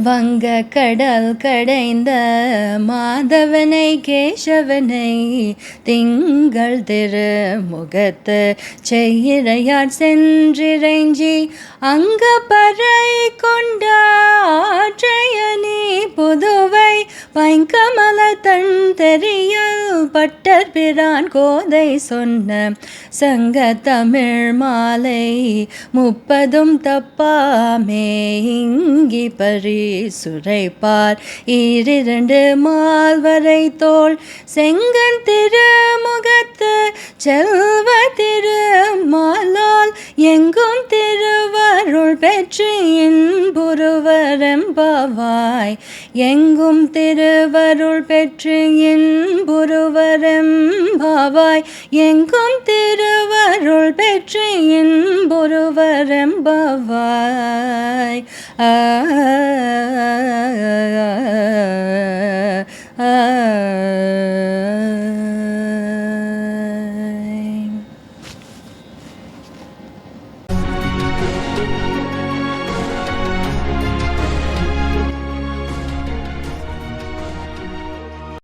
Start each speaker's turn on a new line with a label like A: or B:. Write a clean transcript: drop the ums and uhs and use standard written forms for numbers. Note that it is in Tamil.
A: வங்க கடல் கடைந்த மாதவனை கேசவனை திங்கள் திருமுகத்து செய்யிறையார் சென்றிறைஞ்சி அங்க பறை கொண்ட ஆற்றையணி புதுவை பைங்கமல தன் தெரியல் பட்டர் பிரான் கோதை சொன்ன சங்க தமிழ் மாலை 30 தப்பாமே இங்கி பரிசுரைப்பார் 2 மால்வரை தோள் செங்கன் திருமுகத்து செல்வ திருமாலால் எங்கும் திருவருள் பெற்று இன்புறுவரெம்பாவாய் எங்கும் திருவருள் பெற்று இன்புறுவரெம்பாவாய் எங்கும் திருவருள் பெற்று இன்புறுவரெம்பாவாய். ஆ